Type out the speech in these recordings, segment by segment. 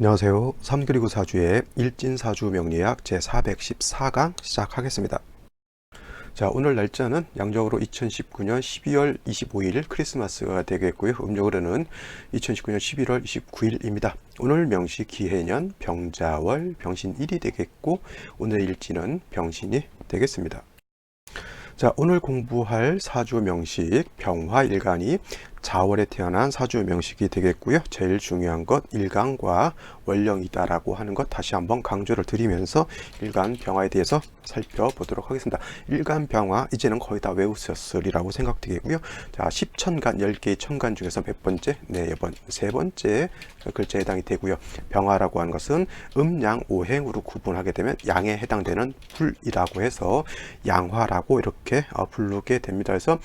안녕하세요. 3그리고 사주의 일진사주 명리학 제414강 시작하겠습니다. 자, 오늘 날짜는 양력으로 2019년 12월 25일 크리스마스가 되겠고요. 음력으로는 2019년 11월 29일입니다. 오늘 명시 기해년 병자월 병신일이 되겠고 오늘의 일진은 병신이 되겠습니다. 자, 오늘 공부할 사주 명식 병화일간이 자월에 태어난 사주 명식이 되겠고요. 제일 중요한 것 일간과 원령이다라고 하는 것 다시 한번 강조를 드리면서 일간 병화에 대해서 살펴보도록 하겠습니다. 일간 병화 이제는 거의 다 외우셨으리라고 생각되겠고요. 자, 10천간 10개의 천간 중에서 몇 번째? 네 번, 세 번째 글자에 해당이 되고요. 병화라고 하는 것은 음양 오행으로 구분하게 되면 양에 해당되는 불이라고 해서 양화라고 이렇게 부르게 됩니다. 그래서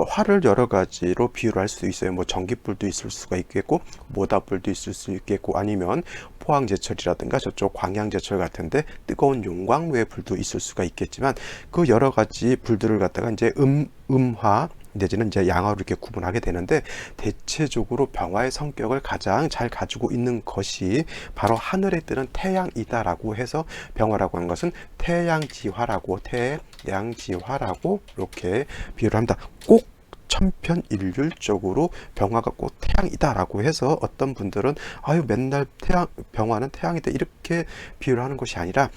화를 여러 가지로 비유를 할 수 있어요. 뭐 전기불도 있을 수가 있겠고 모닥불도 있을 수 있겠고 아니면 포항제철이라든가 저쪽 광양제철 같은데 뜨거운 용광로의 불도 있을 수가 있겠지만 그 여러 가지 불들을 갖다가 이제 음화 내지는 이제 양화로 이렇게 구분하게 되는데 대체적으로 병화의 성격을 가장 잘 가지고 있는 것이 바로 하늘에 뜨는 태양이다라고 해서 병화라고 하는 것은 태양지화라고 이렇게 비유를 합니다. 꼭 천편일률적으로 병화가 꼭 태양이다라고 해서 어떤 분들은 아유 맨날 병화는 태양이다 이렇게 비유를 하는 것이 아니라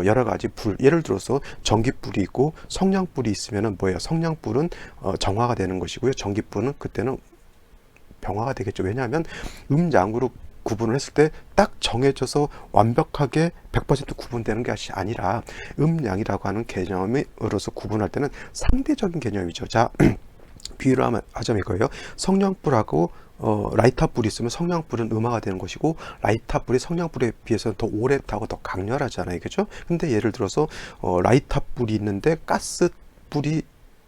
여러 가지 불 예를 들어서 전기불이 있고 성냥불이 있으면은 뭐예요? 성냥불은 정화가 되는 것이고요. 전기불은 그때는 병화가 되겠죠. 왜냐하면 음양으로 구분을 했을 때 딱 정해져서 완벽하게 100% 구분되는 것이 아니라 음양이라고 하는 개념으로서 구분할 때는 상대적인 개념이죠. 자, 비유를 하자면 이거예요. 성냥불하고 라이터불이 있으면 성냥불은 음화가 되는 것이고 라이터불이 성냥불에 비해서는 더 오래 타고 더 강렬하잖아요. 그죠? 근데 예를 들어서 라이터불이 있는데 가스불이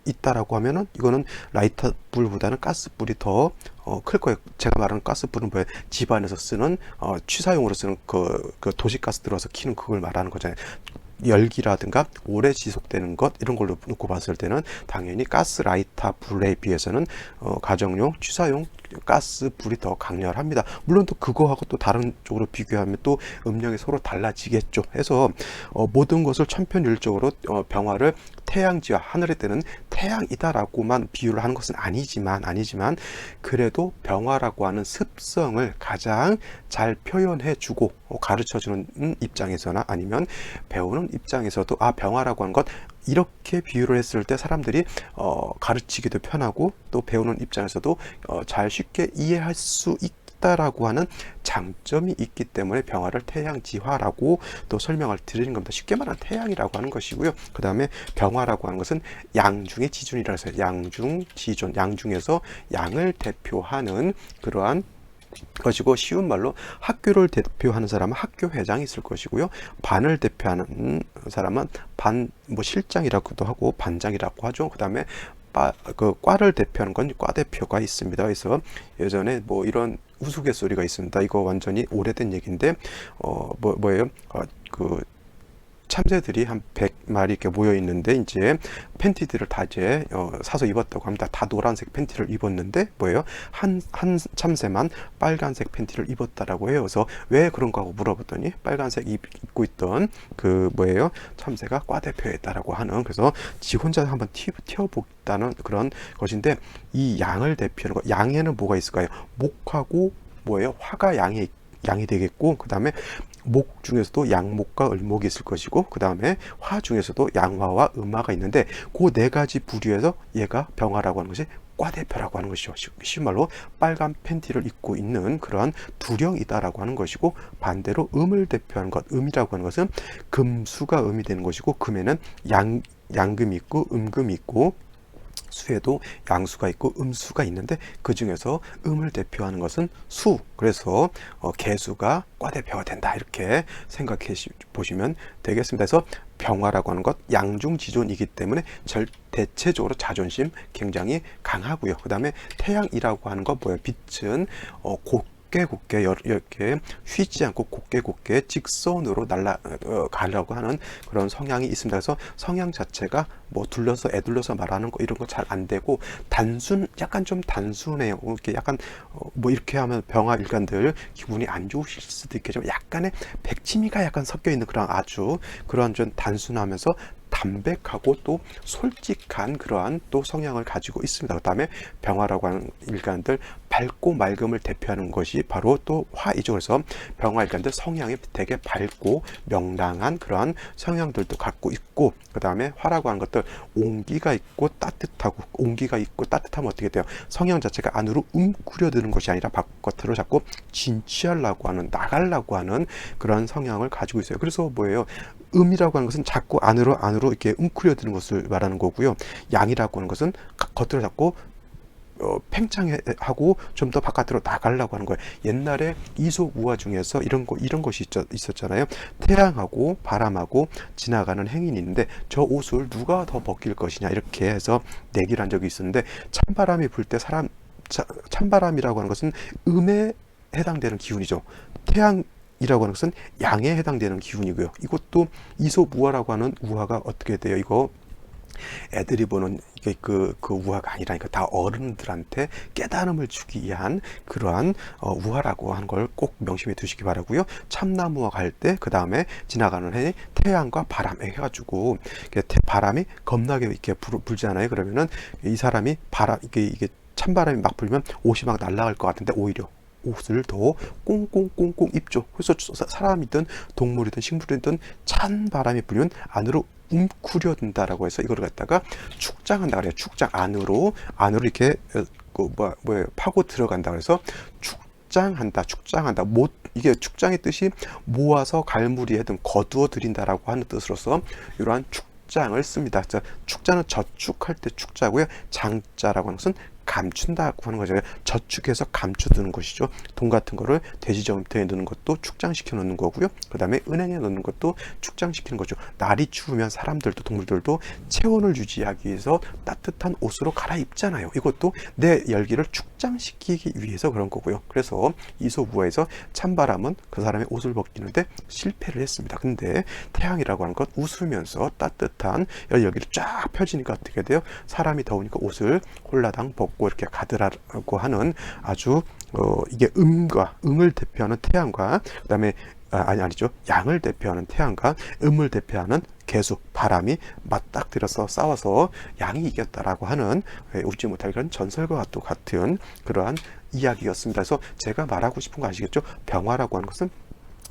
있다라고 하면은 이거는 라이터불보다는 가스불이 더 클 거예요. 제가 말하는 가스불은 뭐예요? 집안에서 쓰는 취사용으로 쓰는 그 도시가스 들어서 키는 그걸 말하는 거잖아요. 열기라든가 오래 지속되는 것 이런 걸로 놓고 봤을 때는 당연히 가스라이터 불에 비해서는 가정용 취사용 가스 불이 더 강렬합니다. 물론 또 그거하고 또 다른 쪽으로 비교하면 또 음력이 서로 달라지겠죠. 해서 모든 것을 천편일률적으로 병화를 태양지와 하늘에 뜨는 태양이다라고만 비유를 하는 것은 아니지만 그래도 병화라고 하는 습성을 가장 잘 표현해주고 가르쳐주는 입장에서나 아니면 배우는 입장에서도 병화라고 하는 것 이렇게 비유를 했을 때 사람들이 가르치기도 편하고 또 배우는 입장에서도 잘 쉽게 이해할 수 있다라고 하는 장점이 있기 때문에 병화를 태양지화라고 또 설명을 드리는 겁니다. 쉽게 말하면 태양이라고 하는 것이고요. 그 다음에 병화라고 하는 것은 양중의 지존이라고 해서 양중지존, 양중에서 양을 대표하는 그러한 것이고 쉬운 말로 학교를 대표하는 사람은 학교 회장이 있을 것이고요. 반을 대표하는 사람은 반 실장이라고도 하고 반장이라고 하죠. 그 다음에 과를 대표하는 건 과 대표가 있습니다. 그래서 예전에 이런 우스갯소리가 있습니다. 이거 완전히 오래된 얘기인데 뭐예요? 참새들이 한 100마리 이렇게 모여 있는데 이제 팬티들을 다 이제 사서 입었다고 합니다. 다 노란색 팬티를 입었는데 뭐예요? 한 참새만 빨간색 팬티를 입었다라고 해요. 그래서 왜 그런가 하고 물어봤더니 빨간색 입고 있던 참새가 과 대표였다라고 하는 그래서 지 혼자 한번 튀어보겠다는 그런 것인데 이 양을 대표하는 거 양에는 뭐가 있을까요? 목하고 화가 양이 되겠고 그 다음에 목 중에서도 양목과 을목이 있을 것이고 그 다음에 화 중에서도 양화와 음화가 있는데 그 네 가지 부류에서 얘가 병화라고 하는 것이 과대표라고 하는 것이죠. 쉬운 말로 빨간 팬티를 입고 있는 그러한 두령이다라고 하는 것이고 반대로 음을 대표하는 것 음이라고 하는 것은 금수가 음이 되는 것이고 금에는 양금이 있고 음금이 있고 수에도 양수가 있고 음수가 있는데 그 중에서 음을 대표하는 것은 수 그래서 개수가 과대표가 된다 이렇게 생각해 보시면 되겠습니다. 그래서 병화라고 하는 것 양중지존이기 때문에 대체적으로 자존심 굉장히 강하고요. 그 다음에 태양이라고 하는 것 빛은 곱게 곧게 이렇게 쉬지 않고 곧게 직선으로 가려고 하는 그런 성향이 있습니다. 그래서 성향 자체가 뭐 애둘러서 말하는 거 이런 거 잘 안 되고 약간 좀 단순해요. 이렇게 약간 뭐 이렇게 하면 병화 일간들 기분이 안 좋으실 수도 있겠지만 약간의 백치미가 약간 섞여 있는 그런 아주 그런 좀 단순하면서 담백하고 또 솔직한 그러한 또 성향을 가지고 있습니다. 그 다음에 병화라고 하는 일간들 밝고 맑음을 대표하는 것이 바로 또 화이죠. 그래서 병화 일간들 성향이 되게 밝고 명랑한 그러한 성향들도 갖고 있고, 그 다음에 화라고 하는 것들 온기가 있고 따뜻하면 어떻게 돼요? 성향 자체가 안으로 웅크려드는 것이 아니라 바깥으로 자꾸 진취하려고 하는, 나가려고 하는 그런 성향을 가지고 있어요. 그래서 뭐예요? 음이라고 하는 것은 자꾸 안으로 이렇게 웅크려드는 것을 말하는 거고요. 양이라고 하는 것은 겉으로 자꾸 팽창하고 좀 더 바깥으로 나가려고 하는 거예요. 옛날에 이솝우화 중에서 이런 것이 있었잖아요. 태양하고 바람하고 지나가는 행인이 있는데 저 옷을 누가 더 벗길 것이냐 이렇게 해서 내기를 한 적이 있었는데, 찬바람이 불 때 찬바람이라고 하는 것은 음에 해당되는 기운이죠. 태양이라고 하는 것은 양에 해당되는 기운이고요. 이것도 이솝우화라고 하는 우화가 어떻게 돼요? 이거 애들이 보는 그 우화가 아니라니까, 다 어른들한테 깨달음을 주기 위한 그러한 우화라고 하는 걸 꼭 명심해 두시기 바라고요. 참나무와 갈 때 그 다음에 지나가는 해 태양과 바람 해가지고 바람이 겁나게 이렇게 불잖아요. 그러면은 이 사람이 이게 찬바람이 막 불면 옷이 막 날아갈 것 같은데 오히려 옷을 더 꽁꽁꽁꽁 입죠. 그래서 사람이든 동물이든 식물이든 찬 바람이 불면 안으로 웅크려든다라고 해서 이걸 갖다가 축장한다 그래요. 축장 안으로 이렇게 파고 들어간다 그래서 축장한다. 이게 축장의 뜻이 모아서 갈무리에 등 거두어 들인다라고 하는 뜻으로서 이러한 축장을 씁니다. 축자는 저축할 때 축자고요. 장자라고 하는 것은 감춘다고 하는 거죠. 저축해서 감춰두는 것이죠. 돈 같은 거를 돼지저금통에 넣는 것도 축장시켜 놓는 거고요. 그 다음에 은행에 넣는 것도 축장시키는 거죠. 날이 추우면 사람들도 동물들도 체온을 유지하기 위해서 따뜻한 옷으로 갈아입잖아요. 이것도 내 열기를 축장시키기 위해서 그런 거고요. 그래서 이솝우화에서 찬바람은 그 사람의 옷을 벗기는데 실패를 했습니다. 근데 태양이라고 하는 것 웃으면서 따뜻한 열기를 쫙 펴지니까 어떻게 돼요? 사람이 더우니까 옷을 홀라당 벗고 이렇게 가더라고 하는 아주 이게 음을 대표하는 태양과 그 다음에 아니죠, 양을 대표하는 태양과 음을 대표하는 개수 바람이 맞닥뜨려서 싸워서 양이 이겼다라고 하는 웃지 못할 그런 전설과 같은 그러한 이야기였습니다. 그래서 제가 말하고 싶은 거 아시겠죠? 병화라고 하는 것은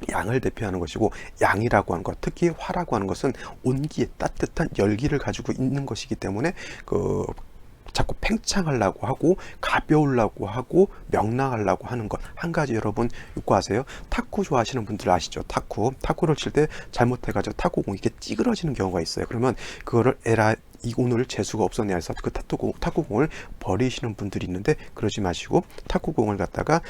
양을 대표하는 것이고, 양이라고 하는 것, 특히 화라고 하는 것은 온기에 따뜻한 열기를 가지고 있는 것이기 때문에 자꾸 팽창하려고 하고 가벼우려고 하고 명랑하려고 하는 것 한 가지 여러분 잊고 하세요. 탁구 좋아하시는 분들 아시죠? 탁구를 칠 때 잘못해가지고 탁구공이 이렇게 찌그러지는 경우가 있어요. 그러면 그거를 오늘 재수가 없었네 해서 그 탁구공을 버리시는 분들이 있는데, 그러지 마시고 탁구공을 갖다가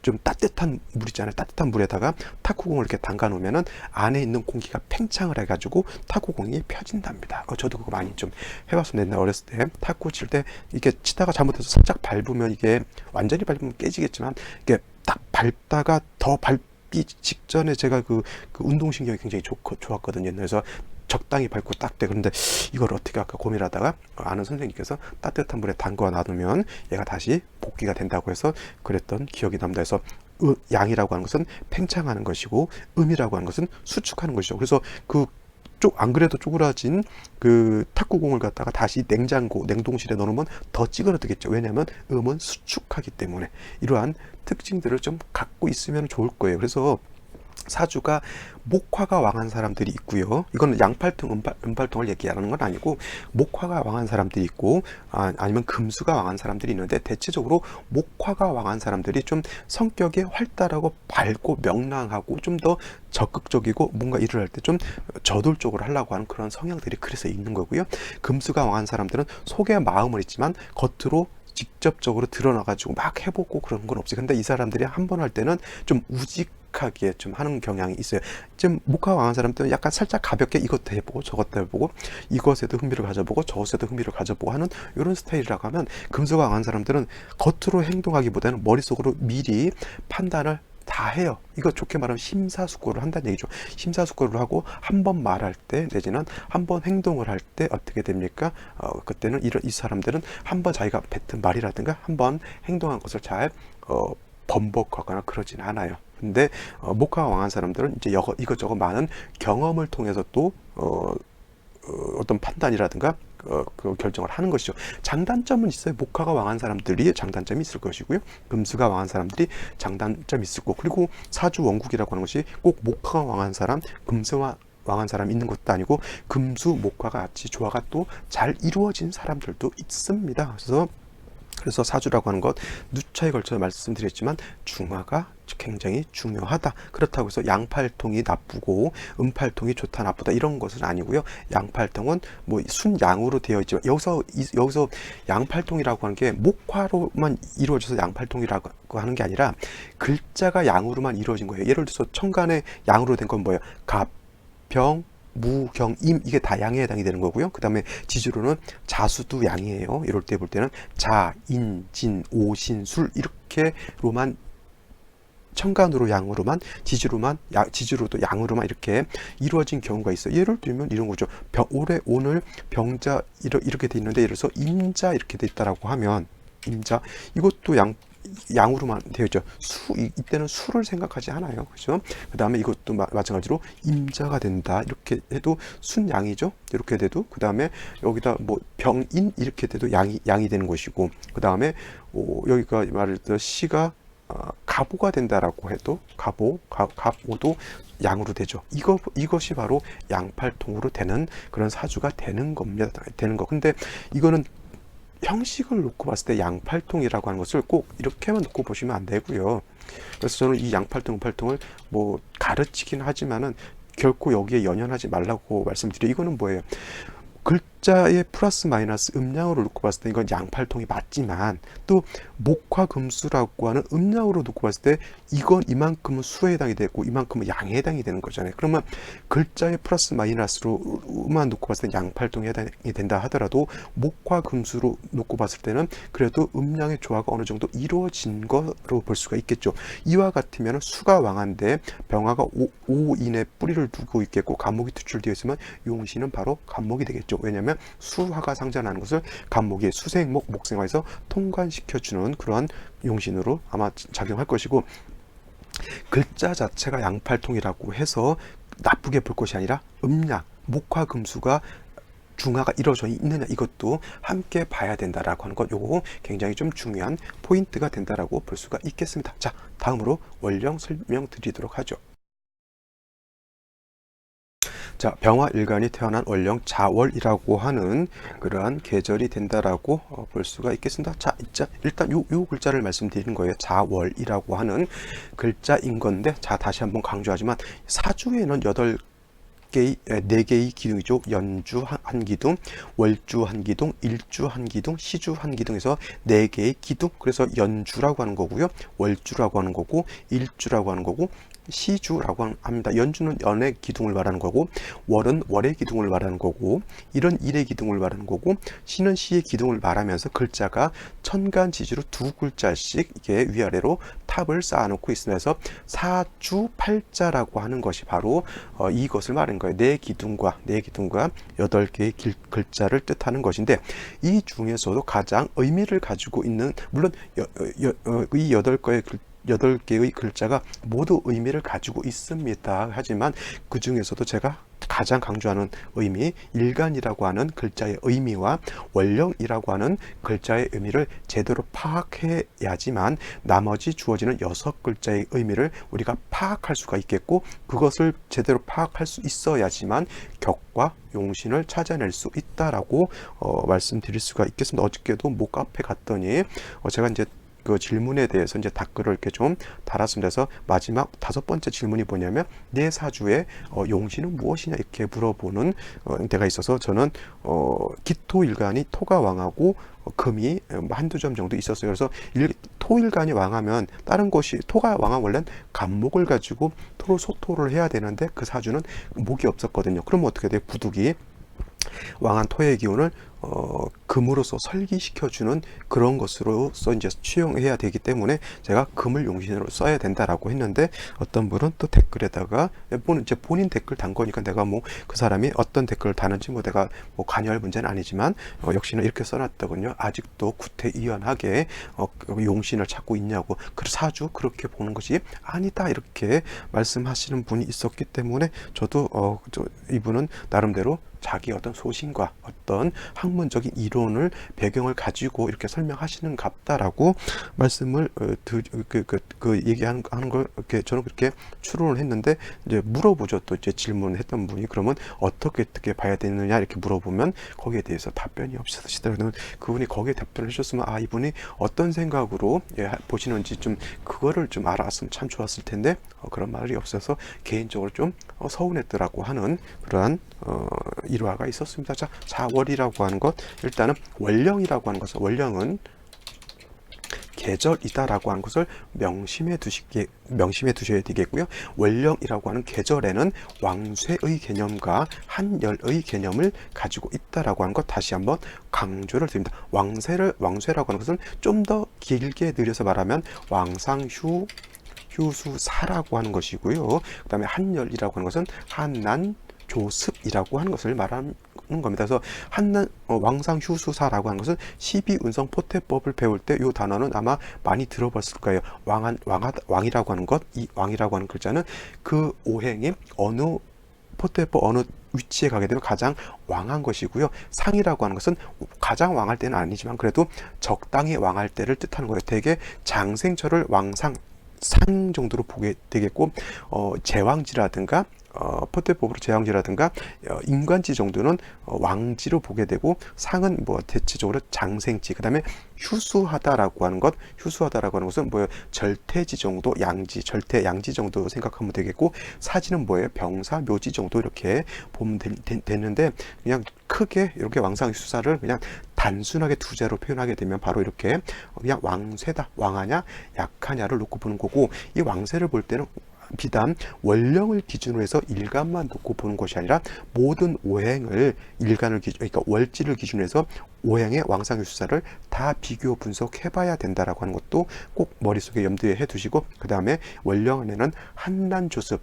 좀 따뜻한 물 있잖아요. 따뜻한 물에다가 탁구공을 이렇게 담가 놓으면은 안에 있는 공기가 팽창을 해가지고 탁구공이 펴진답니다. 저도 그거 많이 좀 해봤었는데, 옛날 어렸을 때 탁구 칠 때 이게 치다가 잘못해서 살짝 밟으면 이게 완전히 밟으면 깨지겠지만, 이게 딱 밟다가 더 밟기 직전에 제가 그 운동신경이 굉장히 좋았거든요. 그래서 적당히 밟고 딱 돼. 그런데 이걸 어떻게 할까 고민하다가 아는 선생님께서 따뜻한 물에 담가 놔두면 얘가 다시 복귀가 된다고 해서 그랬던 기억이 납니다. 그래서 양이라고 하는 것은 팽창하는 것이고, 음이라고 하는 것은 수축하는 것이죠. 그래서 안 그래도 쪼그라진 그 탁구공을 갖다가 다시 냉동실에 넣어놓으면 더 찌그러지겠죠. 왜냐하면 음은 수축하기 때문에. 이러한 특징들을 좀 갖고 있으면 좋을 거예요. 그래서 사주가 목화가 왕한 사람들이 있고요. 이건 양팔통, 음팔통을 얘기하는 건 아니고, 목화가 왕한 사람들이 있고 아니면 금수가 왕한 사람들이 있는데, 대체적으로 목화가 왕한 사람들이 좀 성격이 활달하고 밝고 명랑하고 좀 더 적극적이고 뭔가 일을 할 때 좀 저돌적으로 하려고 하는 그런 성향들이 그래서 있는 거고요. 금수가 왕한 사람들은 속에 마음은 있지만 겉으로 직접적으로 드러나가지고 막 해보고 그런 건 없어요. 근데 이 사람들이 한 번 할 때는 좀 딱딱하게 좀 하는 경향이 있어요. 좀 목화가 강한 사람들은 약간 살짝 가볍게 이것도 해보고 저것도 해보고 이것에도 흥미를 가져보고 저것에도 흥미를 가져보고 하는 이런 스타일이라고 하면, 금수가 강한 사람들은 겉으로 행동하기보다는 머릿속으로 미리 판단을 다 해요. 이거 좋게 말하면 심사숙고를 한다는 얘기죠. 심사숙고를 하고 한 번 말할 때 내지는 한 번 행동을 할 때 어떻게 됩니까? 그때는 이 사람들은 한 번 자기가 뱉은 말이라든가 한 번 행동한 것을 잘 번복하거나 그러진 않아요. 근데 목화가 왕한 사람들은 이제 이것저것 많은 경험을 통해서 또 어떤 판단이라든가 그 결정을 하는 것이죠. 장단점은 있어요. 목화가 왕한 사람들이 장단점이 있을 것이고요. 금수가 왕한 사람들이 장단점이 있을 거고, 그리고 사주 원국이라고 하는 것이 꼭 목화가 왕한 사람, 금수와 왕한 사람 있는 것도 아니고, 금수, 목화가 같이 조화가 또 잘 이루어진 사람들도 있습니다. 그래서 사주라고 하는 것 누차에 걸쳐서 말씀드렸지만 중화가 굉장히 중요하다. 그렇다고 해서 양팔통이 나쁘고 음팔통이 좋다 나쁘다 이런 것은 아니고요. 양팔통은 뭐 순양으로 되어 있지만 여기서 양팔통이라고 하는 게 목화로만 이루어져서 양팔통이라고 하는 게 아니라 글자가 양으로만 이루어진 거예요. 예를 들어서 천간에 양으로 된 건 뭐예요? 갑, 병, 무, 경, 임, 이게 다 양에 해당이 되는 거고요. 그 다음에 지지로는 자수도 양이에요. 이럴 때 볼 때는 자, 인, 진, 오, 신, 술 이렇게로만, 천간으로 양으로만, 지지로도 양으로만 이렇게 이루어진 경우가 있어요. 예를 들면 이런 거죠. 올해 오늘 병자 이렇게 돼 있는데, 예를 들어서 임자 이렇게 돼 있다라고 하면, 임자 이것도 양으로만 되어 있죠. 이때는 수를 생각하지 않아요. 그죠? 그 다음에 이것도 마찬가지로 임자가 된다. 이렇게 해도 순양이죠. 이렇게 돼도. 그 다음에 여기다 뭐 병인 이렇게 돼도 양이 되는 것이고, 그 다음에 여기가 말했던 시가 가보가 된다라고 해도 갑오도 양으로 되죠. 이것이 바로 양팔통으로 되는 그런 사주가 되는 겁니다. 되는 거. 근데 이거는 형식을 놓고 봤을 때 양팔통이라고 하는 것을 꼭 이렇게만 놓고 보시면 안 되고요. 그래서 저는 이 양팔통, 음팔통을 뭐 가르치긴 하지만은 결코 여기에 연연하지 말라고 말씀드려요. 이거는 뭐예요? 글자의 플러스 마이너스 음량으로 놓고 봤을 때 이건 양팔통이 맞지만, 또 목화금수라고 하는 음량으로 놓고 봤을 때 이건 이만큼은 수에 해당이 되고 이만큼은 양에 해당이 되는 거잖아요. 그러면 글자의 플러스 마이너스로만 놓고 봤을 때 양팔통이 해당이 된다 하더라도 목화금수로 놓고 봤을 때는 그래도 음량의 조화가 어느 정도 이루어진 거로 볼 수가 있겠죠. 이와 같으면 수가 왕한데 병화가 오인에 뿌리를 두고 있겠고 간목이 투출되어 있으면 용신은 바로 간목이 되겠죠. 왜냐하면 수화가 상징하는 것을 간목이 수생목, 목생화에서 통관시켜주는 그러한 용신으로 아마 작용할 것이고, 글자 자체가 양팔통이라고 해서 나쁘게 볼 것이 아니라 음양, 목화금수가 중화가 이루어져 있느냐 이것도 함께 봐야 된다라고 하는 것, 요거 굉장히 좀 중요한 포인트가 된다라고 볼 수가 있겠습니다. 자, 다음으로 월령 설명드리도록 하죠. 자, 병화일간이 태어난 월령 자월이라고 하는 그러한 계절이 된다라고 볼 수가 있겠습니다. 자, 일단 요 글자를 말씀드리는 거예요. 자월이라고 하는 글자인 건데, 자, 다시 한번 강조하지만 사주에는 4개의 기둥이죠. 연주 한 기둥, 월주 한 기둥, 일주 한 기둥, 시주 한 기둥에서 4개의 기둥. 그래서 연주라고 하는 거고요. 월주라고 하는 거고, 일주라고 하는 거고, 시주라고 합니다. 연주는 연의 기둥을 말하는 거고, 월은 월의 기둥을 말하는 거고, 일은 일의 기둥을 말하는 거고, 시는 시의 기둥을 말하면서 글자가 천간지지로 2글자씩 이게 위아래로 탑을 쌓아놓고 있으면서 사주팔자라고 하는 것이 바로 이것을 말하는 거예요. 네 기둥과 8개의 글자를 뜻하는 것인데, 이 중에서도 가장 의미를 가지고 있는, 물론 이 8개의 글자가 모두 의미를 가지고 있습니다. 하지만 그 중에서도 제가 가장 강조하는 의미, 일간이라고 하는 글자의 의미와 월령이라고 하는 글자의 의미를 제대로 파악해야지만 나머지 주어지는 6글자의 의미를 우리가 파악할 수가 있겠고, 그것을 제대로 파악할 수 있어야지만 격과 용신을 찾아낼 수 있다라고 말씀드릴 수가 있겠습니다. 어저께도 목 카페 갔더니 제가 이제 그 질문에 대해서 이제 댓글을 이렇게 좀 달았습니다. 그래서 마지막 5번째 질문이 뭐냐면 내 사주의 용신은 무엇이냐 이렇게 물어보는 데가 있어서 저는 기토일간이 토가 왕하고 금이 한두 점 정도 있었어요. 그래서 토일간이 왕하면 다른 것이 토가 왕하면 원래는 간목을 가지고 토로 소토를 해야 되는데 그 사주는 목이 없었거든요. 그러면 어떻게 돼요? 부득이 왕한 토의 기운을 금으로서 설기시켜주는 그런 것으로서 이제 취용해야 되기 때문에 제가 금을 용신으로 써야 된다라고 했는데 어떤 분은 또 댓글에다가 이제 본인 댓글 단 거니까 내가 뭐 그 사람이 어떤 댓글을 다는지 뭐 내가 뭐 관여할 문제는 아니지만 역시나 이렇게 써놨더군요. 아직도 구태의연하게 용신을 찾고 있냐고. 그 사주 그렇게 보는 것이 아니다 이렇게 말씀하시는 분이 있었기 때문에 저도 이분은 나름대로 자기 어떤 소신과 어떤 학문적인 이론을 배경을 가지고 이렇게 설명하시는 갑다라고 말씀을 얘기하는 걸 이렇게 저는 그렇게 추론을 했는데 이제 물어보죠. 또 이제 질문했던 분이 그러면 어떻게 봐야 되느냐 이렇게 물어보면 거기에 대해서 답변이 없으시더라고요. 그분이 거기에 답변을 해줬으면 이분이 어떤 생각으로 보시는지 좀 그거를 좀 알았으면 참 좋았을 텐데 그런 말이 없어서 개인적으로 좀 서운했더라고 하는 그러한 일화가 있었습니다. 자, 4월이라고 하는 것, 일단은 월령이라고 하는 것은 월령은 계절이다라고 하는 것을 명심해 두셔야 되겠고요. 월령이라고 하는 계절에는 왕쇠의 개념과 한열의 개념을 가지고 있다라고 하는 것 다시 한번 강조를 드립니다. 왕쇠라고 하는 것은 좀 더 길게 늘려서 말하면 왕상휴 휴수사라고 하는 것이고요. 그 다음에 한열이라고 하는 것은 한난 조습이라고 하는 것을 말하는 겁니다. 그래서 왕상휴수사라고 하는 것은 12운성 포태법을 배울 때 이 단어는 아마 많이 들어봤을 거예요. 왕이라고 하는 것, 이 왕이라고 하는 글자는 그 오행이 어느 포태법 어느 위치에 가게 되면 가장 왕한 것이고요. 상이라고 하는 것은 가장 왕할 때는 아니지만 그래도 적당히 왕할 때를 뜻하는 거예요. 대개 장생철을 상 정도로 보게 되겠고 제왕지라든가 포태법으로 제왕지라든가 인관지 정도는 왕지로 보게 되고 상은 뭐 대체적으로 장생지, 그 다음에 휴수하다라고 하는 것은 뭐예요? 절태지 정도, 양지, 절태 양지 정도 생각하면 되겠고 사지는 뭐예요? 병사 묘지 정도 이렇게 보면 되는데 그냥 크게 이렇게 왕상휴수사를 그냥 단순하게 두 자로 표현하게 되면 바로 이렇게 그냥 왕쇠다, 왕하냐 약하냐를 놓고 보는 거고, 이 왕쇠를 볼 때는 비단 월령을 기준으로 해서 일간만 놓고 보는 것이 아니라 모든 오행을 그러니까 월지를 기준으로 해서 오행의 왕상휴수사를 다 비교 분석해봐야 된다라고 하는 것도 꼭 머릿속에 염두에 해두시고, 그 다음에 월령 안에는 한난조습,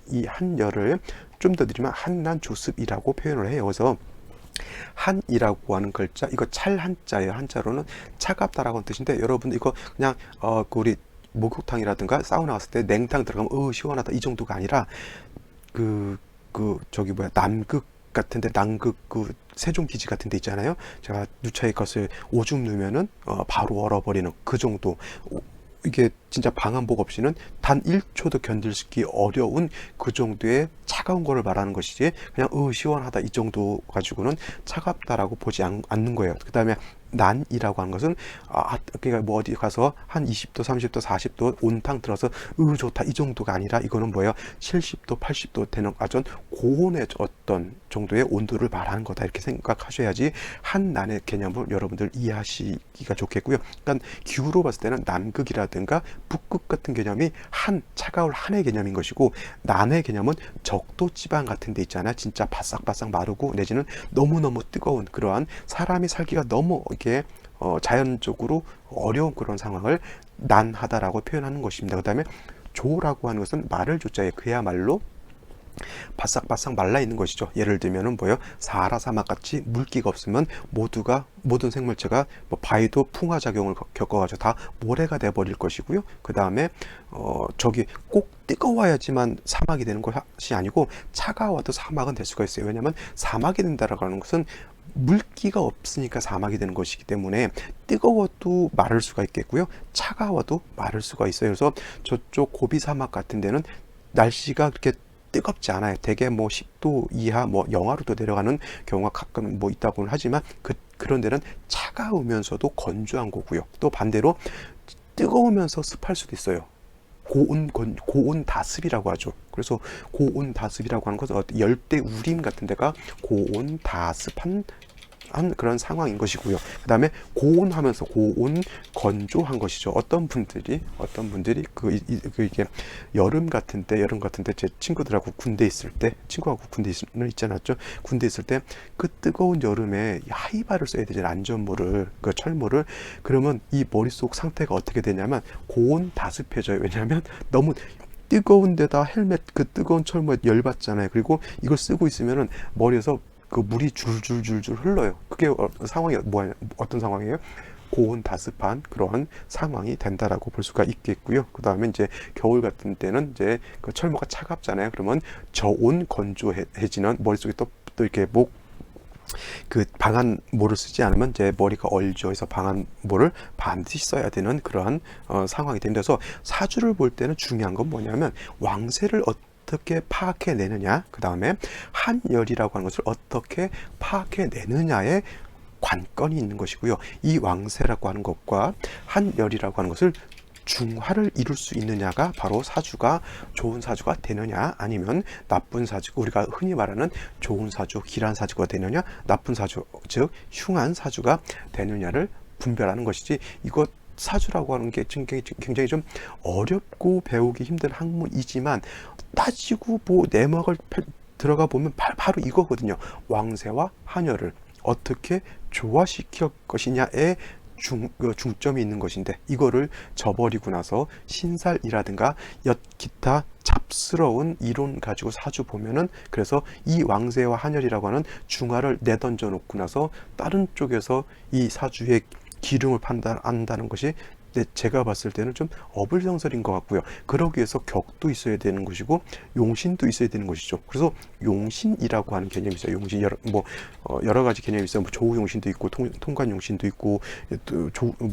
이 한열을 좀 더 드리면 한난조습이라고 표현을 해요. 그래서 한이라고 하는 글자, 이거 찰한자예요. 한자로는 차갑다라고 하는 뜻인데 여러분 이거 그냥 우리 목욕탕이라든가 사우나 갔을 때 냉탕 들어가면 시원하다 이 정도가 아니라 저기 남극 같은데, 남극 세종기지 같은 데 있잖아요. 제가 누차의 것을 오줌 누면은 바로 얼어버리는 그 정도. 이게 진짜 방한복 없이는 단 1초도 견딜기 어려운 그 정도의 차가운 거를 말하는 것이지 그냥 시원하다 이 정도 가지고는 차갑다라고 보지 않는 거예요. 그 다음에 난이라고 하는 것은 그러니까 뭐 어디 가서 한 20도, 30도, 40도 온탕 들어서 좋다 이 정도가 아니라 이거는 뭐예요? 70도, 80도 되는 아주 고온의 어떤 정도의 온도를 말하는 거다 이렇게 생각하셔야지 한난의 개념을 여러분들 이해하시기가 좋겠고요. 그러니까 기후로 봤을 때는 남극이라든가 북극 같은 개념이 차가울 한의 개념인 것이고, 난의 개념은 적도 지방 같은 데 있잖아요. 진짜 바싹바싹 마르고 내지는 너무너무 뜨거운 그러한 사람이 살기가 너무 이렇게 자연적으로 어려운 그런 상황을 난하다라고 표현하는 것입니다. 그 다음에 조라고 하는 것은 말을 조자에 그야말로 바싹바싹 말라 있는 것이죠. 예를 들면은 사하라 사막 같이 물기가 없으면 모든 생물체가 바위도 풍화작용을 겪어가지고 다 모래가 돼버릴 것이고요. 그 다음에 저기 꼭 뜨거워야지만 사막이 되는 것이 아니고 차가워도 사막은 될 수가 있어요. 왜냐하면 사막이 된다라고 하는 것은 물기가 없으니까 사막이 되는 것이기 때문에 뜨거워도 마를 수가 있겠고요. 차가워도 마를 수가 있어요. 그래서 저쪽 고비 사막 같은 데는 날씨가 그렇게 뜨겁지 않아요. 대개 10도 이하 영하로도 내려가는 경우가 가끔 있다고는 하지만 그런 데는 차가우면서도 건조한 거고요. 또 반대로 뜨거우면서 습할 수도 있어요. 고온 다습이라고 하죠. 그래서 고온 다습이라고 하는 것은 열대 우림 같은 데가 고온 다습한 그런 상황인 것이고요. 그 다음에 고온하면서 고온 건조한 것이죠. 어떤 분들이 이게 여름 같은 때 제 친구들하고 군대 있을 때 친구하고 군대 있잖아요. 군대 있을 때 그 뜨거운 여름에 하이바를 써야 되잖아요. 안전모를 그 철모를. 그러면 이 머릿속 상태가 어떻게 되냐면 고온 다습해져요. 왜냐하면 너무 뜨거운 데다 헬멧 그 뜨거운 철모에 열받잖아요. 그리고 이걸 쓰고 있으면은 머리에서 그 물이 줄줄줄줄 흘러요. 그게 상황이 어떤 상황이에요? 고온 다습한 그러한 상황이 된다라고 볼 수가 있겠고요. 그 다음에 이제 겨울 같은 때는 이제 그 철모가 차갑잖아요. 그러면 저온 건조해지는 머릿속에 또 이렇게 그 방한모를 쓰지 않으면 이제 머리가 얼죠. 해서 방한모를 반드시 써야 되는 그러한 상황이 됩니다. 그래서 사주를 볼 때는 중요한 건 뭐냐면 왕세를 어떻게 파악해내느냐, 그 다음에 한열이라고 하는 것을 어떻게 파악해내느냐에 관건이 있는 것이고요. 이 왕세라고 하는 것과 한열이라고 하는 것을 중화를 이룰 수 있느냐가 바로 사주가 좋은 사주가 되느냐 아니면 나쁜 사주, 우리가 흔히 말하는 좋은 사주, 길한 사주가 되느냐, 나쁜 사주, 즉 흉한 사주가 되느냐를 분별하는 것이지, 이것 사주라고 하는 게 굉장히 좀 어렵고 배우기 힘든 학문이지만 따지고 내막을 들어가 보면 바로 이거거든요. 왕세와 한열을 어떻게 조화시킬 것이냐에 중점이 있는 것인데, 이거를 저버리고 나서 신살이라든가 기타 잡스러운 이론 가지고 사주 보면은, 그래서 이 왕세와 한열이라고 하는 중화를 내던져 놓고 나서 다른 쪽에서 이 사주의 기름을 판단한다는 것이 제가 봤을 때는 좀 어불성설인 것 같고요. 그러기 위해서 격도 있어야 되는 것이고 용신도 있어야 되는 것이죠. 그래서 용신이라고 하는 개념이 있어요. 용신 여러 가지 개념이 있어요. 조우용신도 있고 통관용신도 있고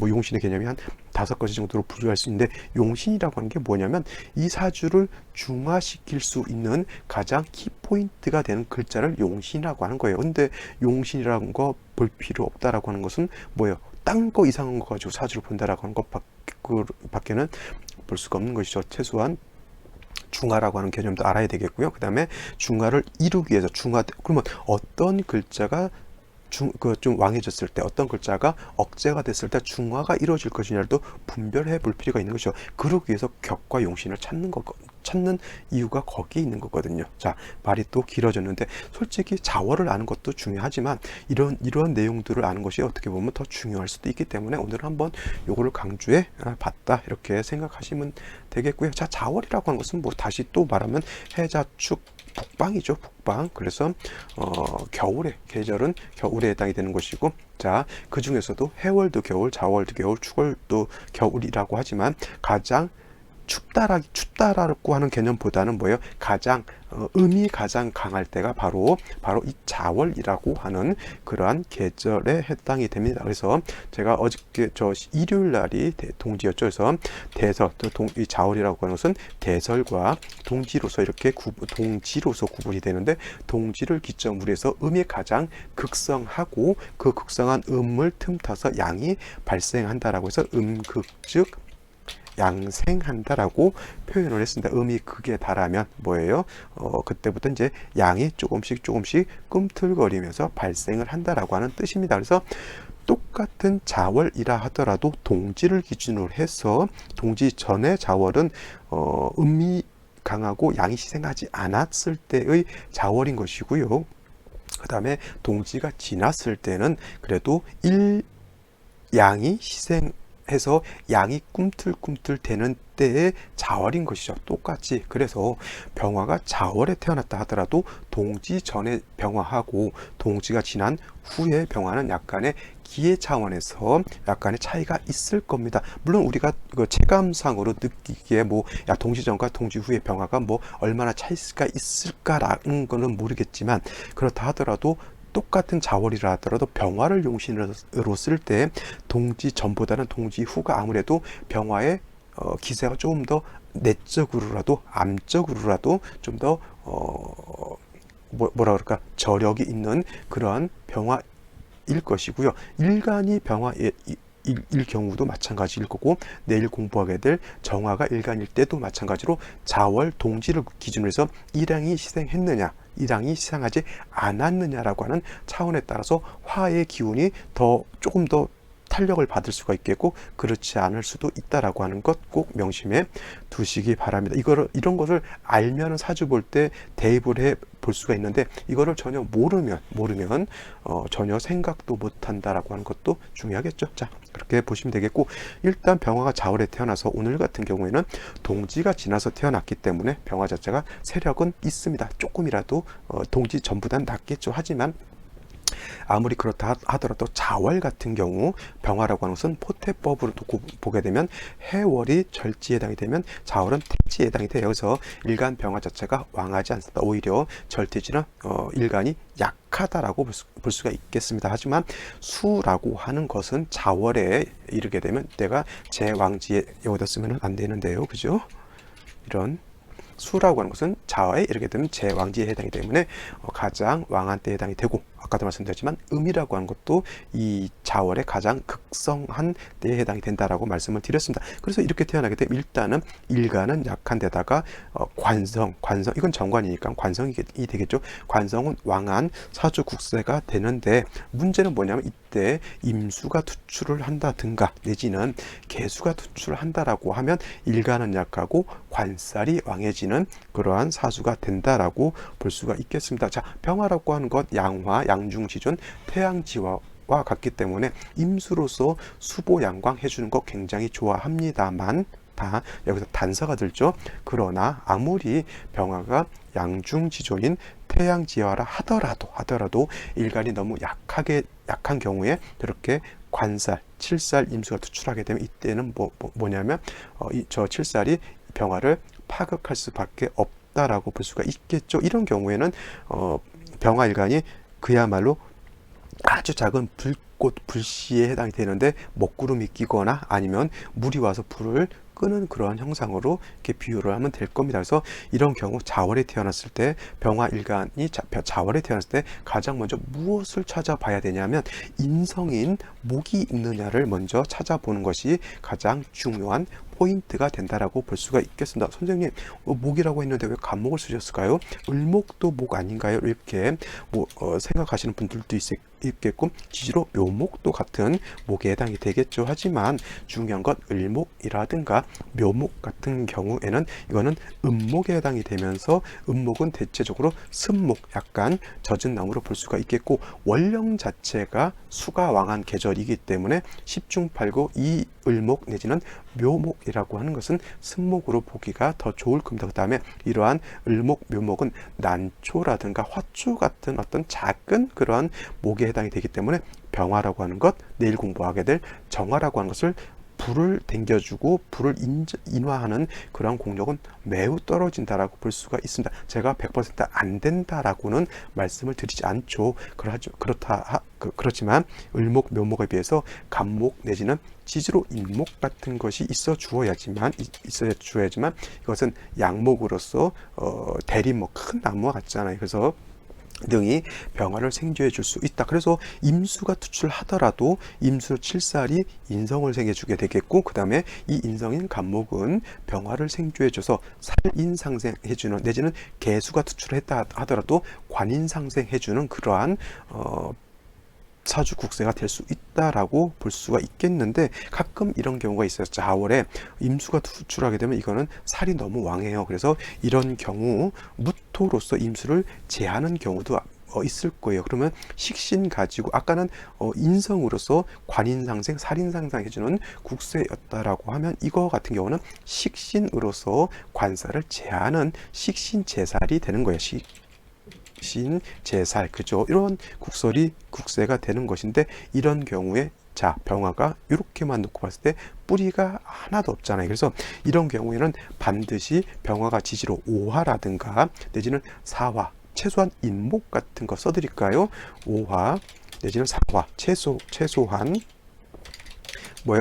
용신의 개념이 한 5가지 정도로 분류할 수 있는데, 용신이라고 하는 게 뭐냐면 이 사주를 중화시킬 수 있는 가장 키포인트가 되는 글자를 용신이라고 하는 거예요. 근데 용신이라는 거 볼 필요 없다라고 하는 것은 뭐예요? 딴 거 이상한 거 가지고 사주를 본다라고 하는 것밖에는 볼 수가 없는 것이죠. 최소한 중화라고 하는 개념도 알아야 되겠고요. 그 다음에 중화를 이루기 위해서 그러면 어떤 글자가 좀 왕해졌을 때, 어떤 글자가 억제가 됐을 때 중화가 이루어질 것이냐를 또 분별해 볼 필요가 있는 것이죠. 그러기 위해서 격과 용신을 찾는 이유가 거기에 있는 거거든요. 자, 말이 또 길어졌는데, 솔직히 자월을 아는 것도 중요하지만 이런 내용들을 아는 것이 어떻게 보면 더 중요할 수도 있기 때문에 오늘 한번 요거를 강조해 봤다, 이렇게 생각하시면 되겠고요. 자, 자월이라고 하는 것은 다시 또 말하면 해자축 북방이죠. 북방. 그래서 겨울의 계절은 겨울에 해당이 되는 것이고, 자, 그 중에서도 해월도 겨울, 자월도 겨울, 축월도 겨울이라고 하지만 가장 춥다라고 하는 개념보다는 뭐예요? 음이 가장 강할 때가 바로 이 자월이라고 하는 그러한 계절에 해당이 됩니다. 그래서 제가 어저께 일요일 날이 동지였죠. 그래서 이 자월이라고 하는 것은 대설과 동지로서 이렇게 동지로서 구분이 되는데, 동지를 기점으로 해서 음이 가장 극성하고 그 극성한 음을 틈타서 양이 발생한다라고 해서 음극즉 양생한다라고 표현을 했습니다. 음이 극에 달하면 뭐예요? 그때부터 이제 양이 조금씩 꿈틀거리면서 발생을 한다라고 하는 뜻입니다. 그래서 똑같은 자월이라 하더라도 동지를 기준으로 해서 동지 전의 자월은 음이 강하고 양이 희생하지 않았을 때의 자월인 것이고요. 그 다음에 동지가 지났을 때는 그래도 양이 희생해서 양이 꿈틀꿈틀 되는 때의 자월인 것이죠. 똑같이. 그래서 병화가 자월에 태어났다 하더라도 동지 전에 병화하고 동지가 지난 후에 병화는 약간의 기회 차원에서 약간의 차이가 있을 겁니다. 물론 우리가 체감상으로 느끼기에 동지 전과 동지 후의 병화가 얼마나 차이가 있을까라는 거는 모르겠지만, 그렇다 하더라도 똑같은 자월이라 하더라도 병화를 용신으로 쓸 때 동지 전보다는 동지 후가 아무래도 병화의 기세가 조금 더 내적으로라도 암적으로라도 좀 더 저력이 있는 그러한 병화일 것이고요. 일간이 병화일 경우도 마찬가지일 거고, 내일 공부하게 될 정화가 일간일 때도 마찬가지로 자월 동지를 기준으로 해서 일양이 희생했느냐, 일양이 희생하지 않았느냐라고 하는 차원에 따라서 화의 기운이 조금 더 탄력을 받을 수가 있겠고, 그렇지 않을 수도 있다라고 하는 것 꼭 명심해 두시기 바랍니다. 이런 것을 알면 사주 볼 때 대입을 해 볼 수가 있는데, 이거를 전혀 모르면 전혀 생각도 못 한다라고 하는 것도 중요하겠죠. 자, 그렇게 보시면 되겠고, 일단 병화가 자월에 태어나서 오늘 같은 경우에는 동지가 지나서 태어났기 때문에 병화 자체가 세력은 있습니다. 조금이라도 동지 전보다는 낫겠죠. 하지만 아무리 그렇다 하더라도 자월 같은 경우 병화라고 하는 것은 포태법으로 두고 보게 되면 해월이 절지에 해당이 되면 자월은 태지에 해당이 돼요. 그래서 일간 병화 자체가 왕하지 않습니다. 오히려 절태지는 일간이 약하다라고 볼 수가 있겠습니다. 하지만 수라고 하는 것은 자월에 이르게 되면 내가 제왕지에 여기다 쓰면 안 되는데요. 그죠? 이런 수라고 하는 것은 자화에 이르게 되면 제왕지에 해당이 되기 때문에 가장 왕한 때에 해당이 되고, 아까도 말씀드렸지만 음이라고 하는 것도 이 자월의 가장 극성한 때에 해당이 된다라고 말씀을 드렸습니다. 그래서 이렇게 태어나게 되면 일단은 일간은 약한 데다가 관성 이건 정관이니까 관성이 되겠죠. 관성은 왕한 사주 국세가 되는데, 문제는 뭐냐면 이때 임수가 투출을 한다든가 내지는 개수가 투출을 한다라고 하면 일간은 약하고 관살이 왕해지는 그러한 사주가 된다라고 볼 수가 있겠습니다. 자, 병화라고 하는 것 양화, 양중지존, 태양지화와 같기 때문에 임수로서 수보양광 해주는 거 굉장히 좋아합니다만, 다 여기서 단서가 들죠. 그러나 아무리 병화가 양중지존인 태양지화라 하더라도 일간이 너무 약한 경우에 그렇게 관살, 칠살 임수가 투출하게 되면 이때는 뭐냐면 저 칠살이 병화를 파극할 수밖에 없다라고 볼 수가 있겠죠. 이런 경우에는 병화 일간이 그야말로 아주 작은 불꽃, 불씨에 해당이 되는데 먹구름이 끼거나 아니면 물이 와서 불을 끄는 그러한 형상으로 이렇게 비유를 하면 될 겁니다. 그래서 이런 경우 자월에 태어났을 때 병화 일간이 자월에 태어났을 때 가장 먼저 무엇을 찾아봐야 되냐면 인성인 목이 있느냐를 먼저 찾아보는 것이 가장 중요한 포인트가 된다라고 볼 수가 있겠습니다. 선생님, 목이라고 했는데 왜 간목을 쓰셨을까요? 을목도 목 아닌가요? 이렇게 생각하시는 분들도 있겠고, 지지로 묘목도 같은 목에 해당이 되겠죠. 하지만 중요한 건 을목이라든가 묘목 같은 경우에는 이거는 음목에 해당이 되면서, 음목은 대체적으로 습목, 약간 젖은 나무로 볼 수가 있겠고, 원령 자체가 수가 왕한 계절이기 때문에 10중 8구 이 을목 내지는 묘목이라고 하는 것은 습목으로 보기가 더 좋을 겁니다. 그 다음에 이러한 을목, 묘목은 난초라든가 화초 같은 어떤 작은 그러한 목에 해당이 되기 때문에 병화라고 하는 것, 내일 공부하게 될 정화라고 하는 것을 불을 당겨주고 불을 인화하는 그런 공력은 매우 떨어진다라고 볼 수가 있습니다. 제가 100%안 된다라고는 말씀을 드리지 않죠. 그렇지만 을목, 묘목에 비해서 간목 내지는 지지로 인목 같은 것이 있어 주어야지만 이것은 양목으로서 대림 큰 나무와 같잖아요. 그래서 등이 병화를 생주해 줄 수 있다. 그래서 임수가 투출하더라도 임수 칠살이 인성을 생겨주게 되겠고, 그 다음에 이 인성인 간목은 병화를 생주해 줘서 살인상생해 주는 내지는 개수가 투출했다 하더라도 관인상생해 주는 그러한 사주 국세가 될 수 있다라고 볼 수가 있겠는데, 가끔 이런 경우가 있어요. 자월에 임수가 투출하게 되면 이거는 살이 너무 왕해요. 그래서 이런 경우 무토로서 임수를 제하는 경우도 있을 거예요. 그러면 식신 가지고 아까는 인성으로서 관인상생, 살인상생 해주는 국세였다라고 하면, 이거 같은 경우는 식신으로서 관살을 제하는 식신제살이 되는 거예요. 신제살, 그죠? 이런 국세가 되는 것인데, 이런 경우에 자, 병화가 이렇게만 놓고 봤을 때 뿌리가 하나도 없잖아요. 그래서 이런 경우에는 반드시 병화가 지지로 5화라든가 내지는 4화, 최소한 인목 같은 거 써드릴까요? 5화 내지는 4화, 최소한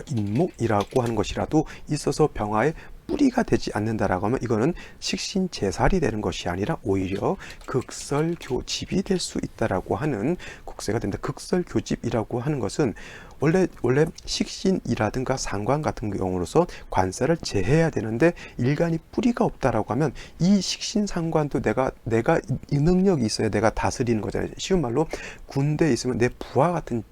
인목이라고 하는 것이라도 있어서 병화의 뿌리가 되지 않는다라고 하면 이거는 식신재살이 되는 것이 아니라 오히려 극설교집이 될 수 있다라고 하는 국세가 된다. 극설교집이라고 하는 것은 원래 식신이라든가 상관 같은 경우로서 관세를 제해야 되는데 일간이 뿌리가 없다라고 하면 이 식신 상관도 내가 이 능력이 있어야 내가 다스리는 거잖아요. 쉬운 말로 군대에 있으면 내 부하 같은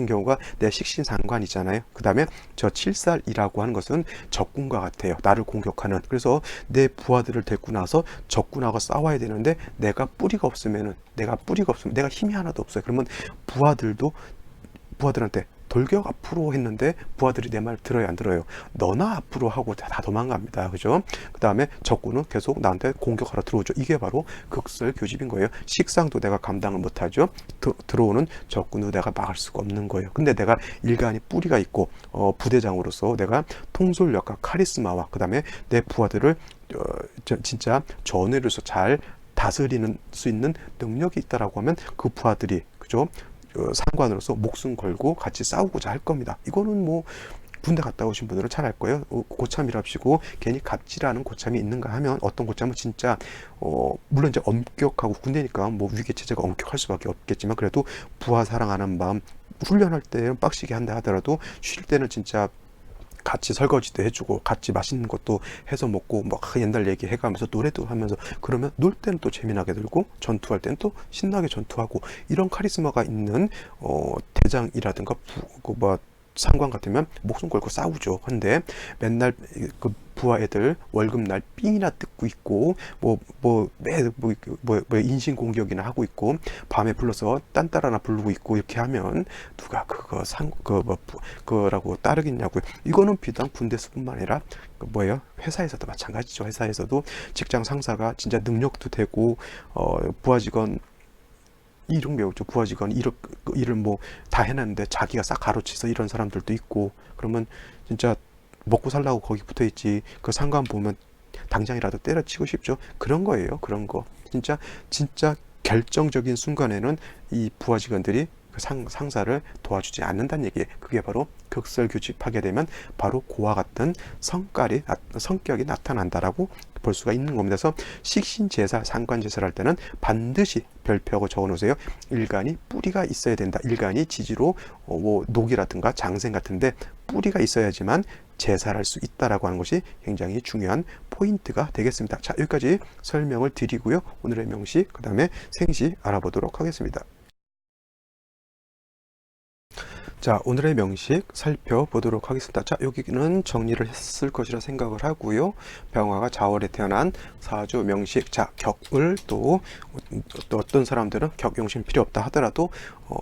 경우가 내 식신상관이잖아요. 그 다음에 저 칠살이라고 하는 것은 적군과 같아요. 나를 공격하는. 그래서 내 부하들을 데리고 나서 적군하고 싸워야 되는데 내가 뿌리가 없으면 내가 힘이 하나도 없어요. 그러면 부하들한테 돌격 앞으로 했는데 부하들이 내 말 들어야 안 들어요. 너나 앞으로 하고 다 도망갑니다. 그죠? 그 다음에 적군은 계속 나한테 공격하러 들어오죠. 이게 바로 극설교집인 거예요. 식상도 내가 감당을 못하죠. 들어오는 적군도 내가 막을 수가 없는 거예요. 근데 내가 일간이 뿌리가 있고 부대장으로서 내가 통솔력과 카리스마와 그 다음에 내 부하들을 진짜 전회로서 잘 다스리는 수 있는 능력이 있다라고 하면 그 부하들이 그죠? 상관으로서 목숨 걸고 같이 싸우고자 할 겁니다. 이거는 뭐 군대 갔다 오신 분들은 잘 알 거예요. 고참이랍시고 괜히 갑질하는 고참이 있는가 하면 어떤 고참은 진짜 물론 이제 엄격하고 군대니까 뭐 위계 체제가 엄격할 수밖에 없겠지만 그래도 부하 사랑하는 마음 훈련할 때는 빡시게 한다 하더라도 쉴 때는 진짜 같이 설거지도 해주고 같이 맛있는 것도 해서 먹고 막 옛날 얘기 해가면서 노래도 하면서 그러면 놀 때는 또 재미나게 놀고 전투할 때는 또 신나게 전투하고 이런 카리스마가 있는 대장이라든가 상관 같으면 목숨 걸고 싸우죠. 근데 맨날 그 부하 애들 월급날 삥이나 뜯고 있고 인신 공격이나 하고 있고 밤에 불러서 딴따라나 부르고 있고 이렇게 하면 누가 그거라고 따르겠냐고요. 이거는 비단 군대뿐만 아니라 회사에서도 마찬가지죠. 회사에서도 직장 상사가 진짜 능력도 되고 부하 직원 이런 배우죠. 부하 직원 일을 뭐 다 해놨는데 자기가 싹 가로채서 이런 사람들도 있고 그러면 진짜 먹고 살라고 거기 붙어 있지 그 상관 보면 당장이라도 때려치고 싶죠. 그런 거예요. 그런 거 진짜 결정적인 순간에는 이 부하 직원들이 그 상사를 도와주지 않는다는 얘기예요. 그게 바로 극설교집하게 되면 바로 그와 같은 성격이 나타난다라고 볼 수가 있는 겁니다. 그래서 식신제사, 상관제사를 할 때는 반드시 별표하고 적어놓으세요. 일간이 뿌리가 있어야 된다. 일간이 지지로 녹이라든가 장생 같은데 뿌리가 있어야지만 제사를 할 수 있다라고 하는 것이 굉장히 중요한 포인트가 되겠습니다. 자, 여기까지 설명을 드리고요. 오늘의 명시, 그 다음에 생시 알아보도록 하겠습니다. 자, 오늘의 명식 살펴보도록 하겠습니다. 자, 여기는 정리를 했을 것이라 생각을 하고요. 병화가 자월에 태어난 사주 명식. 자, 격을 또 어떤 사람들은 격용신 필요 없다 하더라도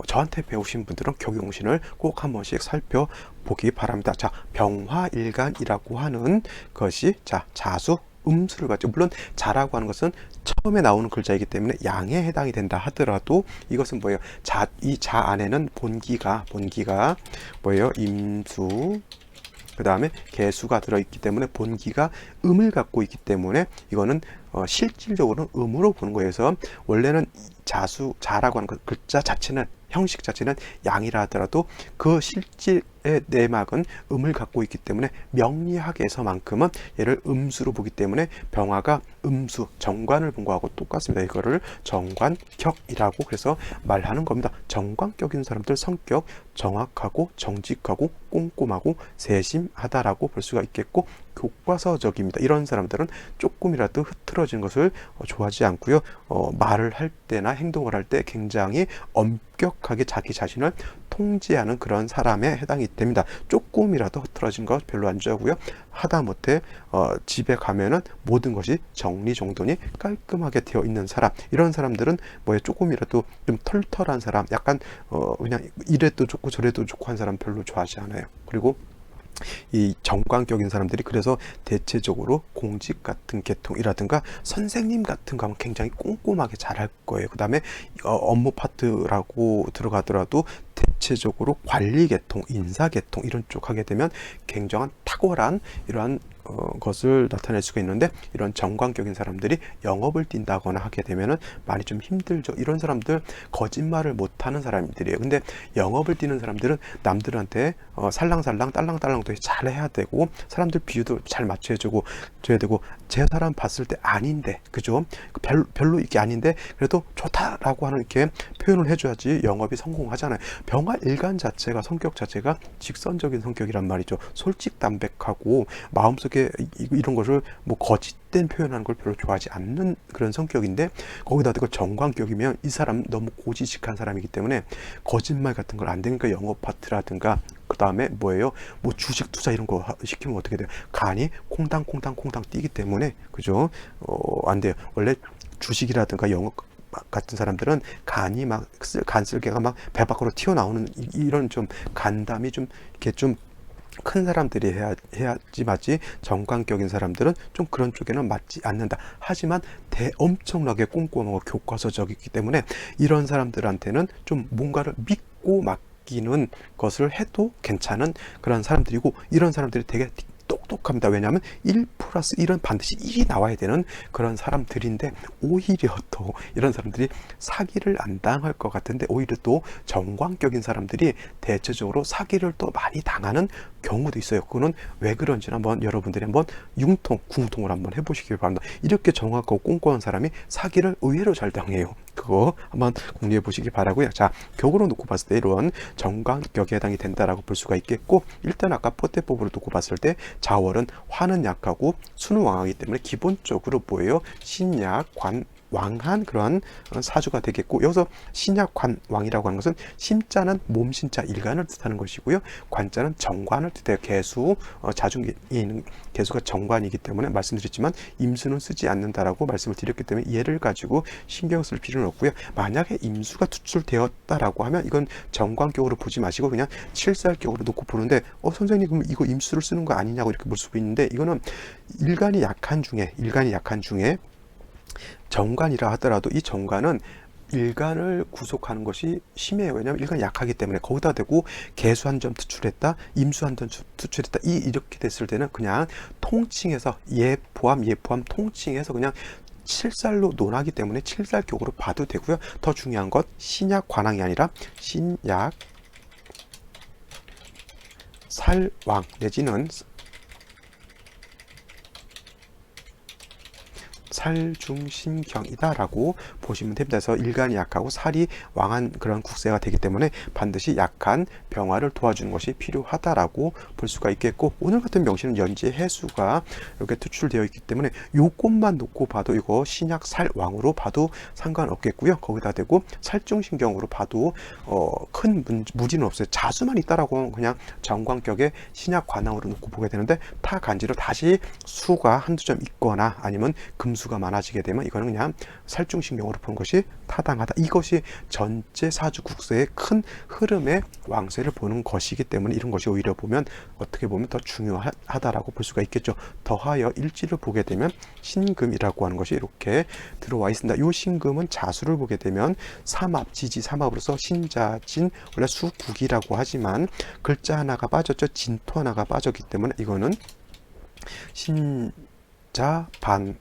저한테 배우신 분들은 격용신을 꼭 한 번씩 살펴보기 바랍니다. 자, 병화일간이라고 하는 것이 자, 자수 음수를 갖죠. 물론 자라고 하는 것은 처음에 나오는 글자이기 때문에 양에 해당이 된다 하더라도 이것은 뭐예요? 이 자 안에는 본기가 뭐예요? 임수 그 다음에 개수가 들어있기 때문에 본기가 음을 갖고 있기 때문에 이거는 실질적으로는 음으로 보는 거예요. 그래서 원래는 자라고 하는 글자 자체는 형식 자체는 양이라 하더라도 그 실질의 내막은 음을 갖고 있기 때문에 명리학에 서만큼은 얘를 음수로 보기 때문에 병화가 음수, 정관을 본 거하고 똑같습니다. 이거를 정관격이라고 그래서 말하는 겁니다. 정관격인 사람들 성격 정확하고 정직하고 꼼꼼하고 세심하다라고 볼 수가 있겠고 교과서적입니다. 이런 사람들은 조금이라도 흐트러진 것을 좋아하지 않고요. 말을 할 때나 행동을 할 때 굉장히 엄격하게 자기 자신을 통제하는 그런 사람에 해당이 됩니다. 조금이라도 흐트러진 것 별로 안 좋아하고요. 하다못해 집에 가면은 모든 것이 정리정돈이 깔끔하게 되어 있는 사람, 이런 사람들은 조금이라도 좀 털털한 사람, 약간 그냥 이래도 좋고 저래도 좋고 한 사람 별로 좋아하지 않아요. 그리고 이 정관격인 사람들이 그래서 대체적으로 공직 같은 계통이라든가 선생님 같은 거 하면 굉장히 꼼꼼하게 잘할 거예요. 그 다음에 업무 파트라고 들어가더라도 대체적으로 관리 계통, 인사 계통 이런 쪽 하게 되면 굉장한 탁월한 이러한 것을 나타낼 수가 있는데, 이런 정관격인 사람들이 영업을 뛴다거나 하게 되면은 많이 좀 힘들죠. 이런 사람들 거짓말을 못하는 사람들이에요. 근데 영업을 뛰는 사람들은 남들한테 살랑살랑 딸랑딸랑도 잘해야 되고, 사람들 비유도 잘 맞춰주고 줘야 되고, 제 사람 봤을 때 아닌데, 그죠? 별로 이게 아닌데 그래도 좋다라고 하는 이렇게 표현을 해줘야지 영업이 성공하잖아요. 병화 일간 자체가, 성격 자체가 직선적인 성격이란 말이죠. 솔직담백하고 마음속에 이런 것을 뭐 거짓된 표현하는 걸 별로 좋아하지 않는 그런 성격인데, 거기다 대고 정관격이면 이 사람 너무 고지식한 사람이기 때문에 거짓말 같은 걸 안 되니까, 영업 파트라든가 그 다음에 뭐예요? 뭐 주식 투자 이런 거 시키면 어떻게 돼요? 간이 콩당콩당콩당 뛰기 때문에, 그죠? 안 돼요. 원래 주식이라든가 영업 같은 사람들은 간이 막 간쓸개가 막 배 밖으로 튀어나오는 이런 좀 간담이 좀 이렇게 좀 큰 사람들이 해야지 맞지, 정관격인 사람들은 좀 그런 쪽에는 맞지 않는다. 하지만 엄청나게 꼼꼼하고 교과서적이기 때문에 이런 사람들한테는 좀 뭔가를 믿고 맡기는 것을 해도 괜찮은 그런 사람들이고, 이런 사람들이 되게 똑똑합니다. 왜냐하면 1+1은 반드시 1이 나와야 되는 그런 사람들인데, 오히려 또 이런 사람들이 사기를 안 당할 것 같은데, 오히려 또 정관격인 사람들이 대체적으로 사기를 또 많이 당하는 경우도 있어요. 그거는 왜 그런지는 한번 여러분들이 한번 궁통을 한번 해보시길 바랍니다. 이렇게 정확하고 꼼꼼한 사람이 사기를 의외로 잘 당해요. 그거 한번 공유해 보시기 바라고요. 자, 격으로 놓고 봤을 때 이런 정관격에 해당이 된다라고 볼 수가 있겠고, 일단 아까 포대법으로 놓고 봤을 때 자월은 화는 약하고 수는 왕하기 때문에 기본적으로 뭐예요? 신약, 관, 왕한 그런 사주가 되겠고, 여기서 신약, 관, 왕이라고 하는 것은 신자는 몸신자 일간을 뜻하는 것이고요, 관자는 정관을 뜻해요. 개수, 자중에 있는 개수가 정관이기 때문에 말씀드렸지만 임수는 쓰지 않는다라고 말씀을 드렸기 때문에 얘를 가지고 신경 쓸 필요는 없고요. 만약에 임수가 투출되었다라고 하면 이건 정관격으로 보지 마시고 그냥 칠살격으로 놓고 보는데, 선생님 그럼 이거 임수를 쓰는 거 아니냐고 이렇게 볼 수도 있는데, 이거는 일간이 약한 중에 정관이라 하더라도 이 정관은 일간을 구속하는 것이 심해요. 왜냐하면 일간이 약하기 때문에. 거기다 대고 개수 한 점 투출했다, 임수 한 점 투출했다, 이렇게 됐을 때는 그냥 통칭해서 얘 포함 통칭해서 그냥 칠살로 논하기 때문에 칠살격으로 봐도 되고요. 더 중요한 것, 신약 관왕이 아니라 신약 살왕 내지는 살중신경이다라고 보시면 됩니다. 그래서 일간이 약하고 살이 왕한 그런 국세가 되기 때문에 반드시 약한 병화를 도와주는 것이 필요하다라고 볼 수가 있겠고, 오늘 같은 명시는 연지 해수가 이렇게 투출되어 있기 때문에 요것만 놓고 봐도 이거 신약 살왕으로 봐도 상관없겠고요. 거기다 대고 살중신경으로 봐도 큰 무리는 없어요. 자수만 있다라고 하면 그냥 정관격의 신약 관왕으로 놓고 보게 되는데, 타 간지로 다시 수가 한두 점 있거나 아니면 금수가 많아지게 되면 이거는 그냥 살중신경으로 보는 것이 타당하다. 이것이 전체 사주 국세의 큰 흐름의 왕세를 보는 것이기 때문에 이런 것이 오히려 보면 어떻게 보면 더 중요하다라고 볼 수가 있겠죠. 더하여 일지를 보게 되면 신금이라고 하는 것이 이렇게 들어와 있습니다. 이 신금은 자수를 보게 되면 삼합, 지지 삼합으로서 신자진, 원래 수국이라고 하지만 글자 하나가 빠졌죠. 진토 하나가 빠졌기 때문에 이거는 신자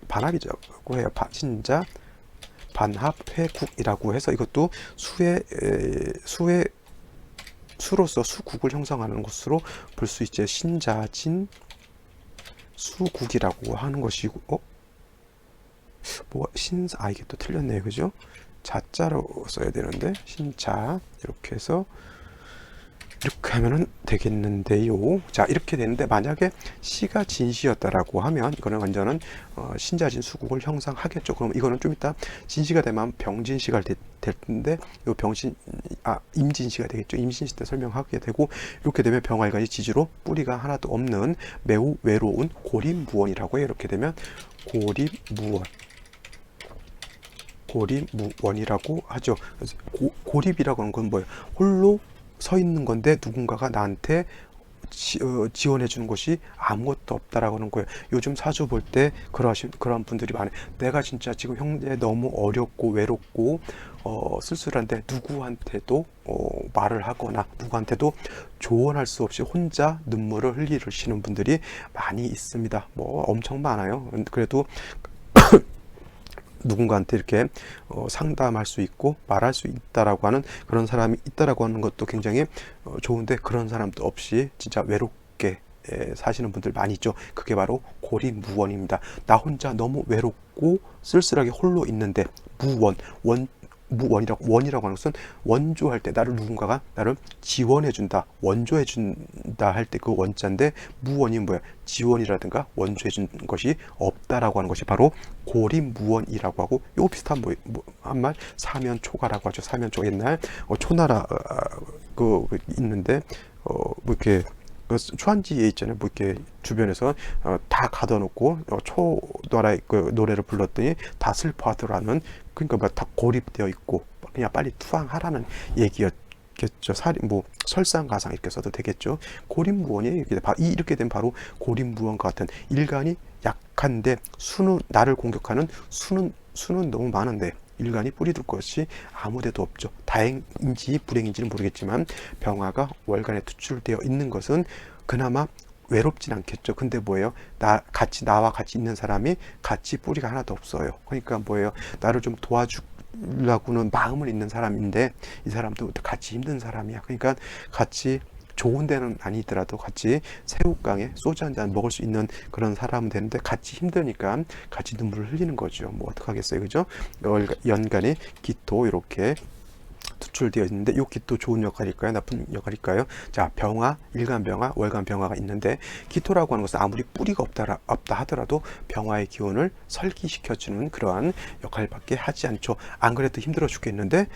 반합이라고 해요. 신자 반합 회국이라고 해서 이것도 수로서 수국을 형성하는 것으로 볼 수 있죠. 신자진 수국이라고 하는 것이고, 이게 또 틀렸네요. 그죠? 자자로 써야 되는데, 신자, 이렇게 해서 이렇게 하면은 되겠는데요. 자, 이렇게 되는데, 만약에 시가 진시였다라고 하면 이거는 완전은 신자진 수국을 형성하겠죠. 그럼 이거는 좀 이따 진시가 되면 병진시가 될 텐데, 요 임진시가 되겠죠. 임진시 때 설명하게 되고, 이렇게 되면 병화일간이 지지로 뿌리가 하나도 없는 매우 외로운 고립무원이라고 해요. 이렇게 되면 고립무원이라고 하죠. 고립이라고 하는 건 뭐예요? 홀로 서 있는 건데 누군가가 나한테 지원해 주는 곳이 아무것도 없다라고 하는 거예요. 요즘 사주 볼 때 그러한 분들이 많아요. 내가 진짜 지금 형제 너무 어렵고 외롭고 쓸쓸한데 누구한테도 말을 하거나 누구한테도 조언할 수 없이 혼자 눈물을 흘리시는 분들이 많이 있습니다. 뭐 엄청 많아요. 그래도 누군가한테 이렇게 상담할 수 있고 말할 수 있다라고 하는 그런 사람이 있다라고 하는 것도 굉장히 좋은데, 그런 사람도 없이 진짜 외롭게 사시는 분들 많이 있죠. 그게 바로 고립무원입니다. 나 혼자 너무 외롭고 쓸쓸하게 홀로 있는데 원이라고 하는 것은 원조할 때 누군가가 나를 지원해준다, 원조해준다 할 때 그 원자인데, 무원이 뭐야? 지원이라든가 원조해준 것이 없다라고 하는 것이 바로 고립무원이라고 하고, 요 비슷한 한 말 사면초가라고 하죠. 사면초, 옛날 초나라 있는데 뭐 이렇게 초안지에 있잖아요. 뭐 이렇게 주변에서 다 가둬놓고 초나라의 그 노래를 불렀더니 다 슬퍼하더라는, 그러니까 뭐 다 고립되어 있고 그냥 빨리 투항하라는 얘기였겠죠. 뭐 설상가상 이렇게 써도 되겠죠. 고립무원이 이렇게 된 바로 고립무원과 같은, 일간이 약한데 나를 공격하는 수는 너무 많은데 일간이 뿌리둘 것이 아무데도 없죠. 다행인지 불행인지는 모르겠지만 병화가 월간에 투출되어 있는 것은 그나마 외롭진 않겠죠. 근데 뭐예요? 나와 같이 있는 사람이 같이 뿌리가 하나도 없어요. 그러니까 뭐예요? 나를 좀 도와주려고는 마음을 있는 사람인데 이 사람도 같이 힘든 사람이야. 그러니까 같이 좋은 데는 아니더라도 같이 새우깡에 소주 한 잔 먹을 수 있는 그런 사람은 되는데, 같이 힘드니까 같이 눈물을 흘리는 거죠. 뭐 어떡하겠어요, 그죠? 연간에 기토 이렇게 투출되어 있는데, 이 기토 좋은 역할일까요? 나쁜 역할일까요? 자, 일간 병화, 월간 병화가 있는데, 기토라고 하는 것은 아무리 뿌리가 없다 하더라도 병화의 기운을 설기시켜주는 그러한 역할밖에 하지 않죠. 안 그래도 힘들어 죽겠는데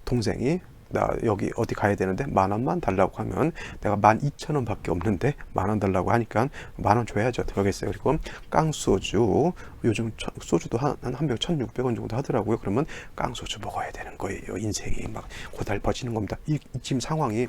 동생이 나 여기 어디 가야 되는데 10,000원만 달라고 하면, 내가 12,000원 밖에 없는데 10,000원 달라고 하니까 10,000원 줘야죠. 그러겠어요. 그리고 깡소주, 요즘 소주도 한 병 1,600원 정도 하더라고요. 그러면 깡소주 먹어야 되는 거예요. 인생이 막 고달퍼지는 겁니다. 지금 상황이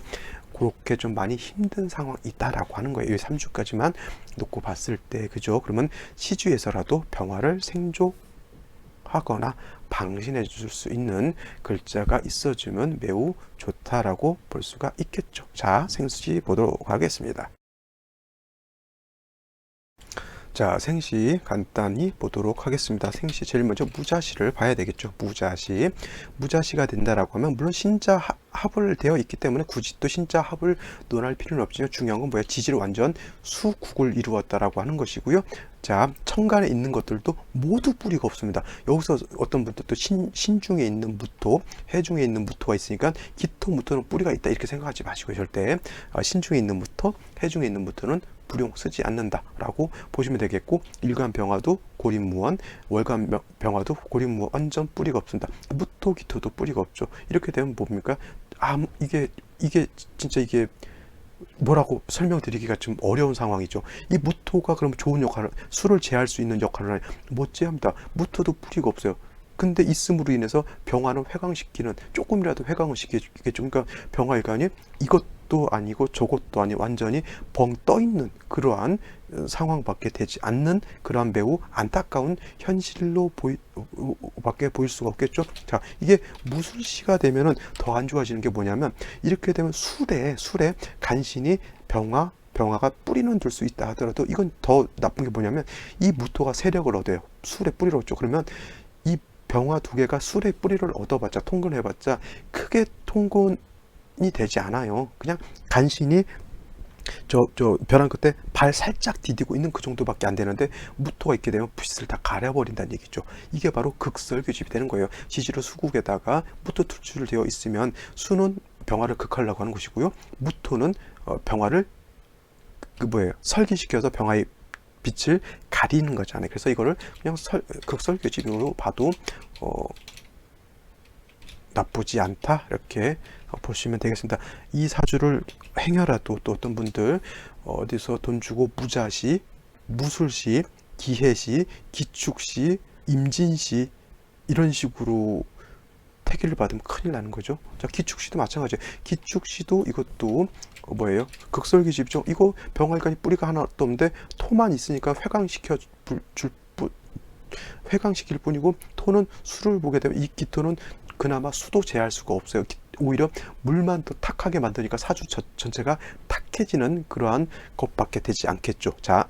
그렇게 좀 많이 힘든 상황이다라고 하는 거예요. 이 3주까지만 놓고 봤을 때, 그죠? 그러면 시주에서라도 병화를 생조하거나 방신해 줄 수 있는 글자가 있어주면 매우 좋다라고 볼 수가 있겠죠. 자, 생시 보도록 하겠습니다. 자, 생시 간단히 보도록 하겠습니다. 생시 제일 먼저 무자시를 봐야 되겠죠. 무자시가 된다라고 하면, 물론 신자 합을 되어 있기 때문에 굳이 또 신자 합을 논할 필요는 없지만, 중요한 건 뭐야? 지지를 완전 수국을 이루었다라고 하는 것이고요. 자, 천간에 있는 것들도 모두 뿌리가 없습니다. 여기서 어떤 분들 또 신중에 있는 무토, 해중에 있는 무토가 있으니까 기토, 무토는 뿌리가 있다 이렇게 생각하지 마시고, 절대 신중에 있는 무토, 해중에 있는 무토는 불용 쓰지 않는다라고 보시면 되겠고, 일간 병화도 고립무원, 월간 병화도 고립무원, 완전 뿌리가 없습니다. 무토, 기토도 뿌리가 없죠. 이렇게 되면 뭡니까? 이게 진짜 이게 뭐라고 설명드리기가 좀 어려운 상황이죠. 이 무토가 그럼 좋은 역할을, 술을 제할 수 있는 역할을 못 제합니다. 무토도 뿌리가 없어요. 근데 있음으로 인해서 병화는 회강시키는, 조금이라도 회강을 시키겠죠. 그러니까 병화일간이 이것도 아니고 저것도 아니 완전히 벙 떠있는 그러한 상황밖에 되지 않는 그러한 매우 안타까운 현실로 밖에 보일 수가 없겠죠. 자, 이게 무술시가 되면은 더 안 좋아지는 게 뭐냐면, 이렇게 되면 술에 간신히 병화가 뿌리는 둘 수 있다 하더라도, 이건 더 나쁜 게 뭐냐면, 이 무토가 세력을 얻어요. 술에 뿌리를 얻죠. 그러면 이 병화 두 개가 술의 뿌리를 얻어봤자, 통근해봤자 크게 통근이 되지 않아요. 그냥 간신히 벼랑 끝에 발 살짝 디디고 있는 그 정도밖에 안 되는데, 무토가 있게 되면 빛을 다 가려버린다는 얘기죠. 이게 바로 극설교집이 되는 거예요. 지지로 수국에다가 무토 투출되어 있으면 수는 병화를 극하려고 하는 것이고요. 무토는 병화를 설기시켜서 병화의 빛을 가리는 거잖아요. 그래서 이거를 그냥 극설교집으로 봐도 나쁘지 않다, 이렇게 보시면 되겠습니다. 이 사주를 행여라도 또 어떤 분들 어디서 돈 주고 무자시, 무술시, 기해시, 기축시, 임진시 이런 식으로 폐기를 받으면 큰일 나는 거죠. 자, 기축시도 마찬가지예요. 기축시도 이것도 뭐예요? 극설기집죠. 이거 병활간이 뿌리가 하나도 없는데 토만 있으니까 회강시킬 뿐이고, 토는 수를 보게 되면 이 기토는 그나마 수도 제할 수가 없어요. 오히려 물만 더 탁하게 만드니까 사주 전체가 탁해지는 그러한 것밖에 되지 않겠죠. 자,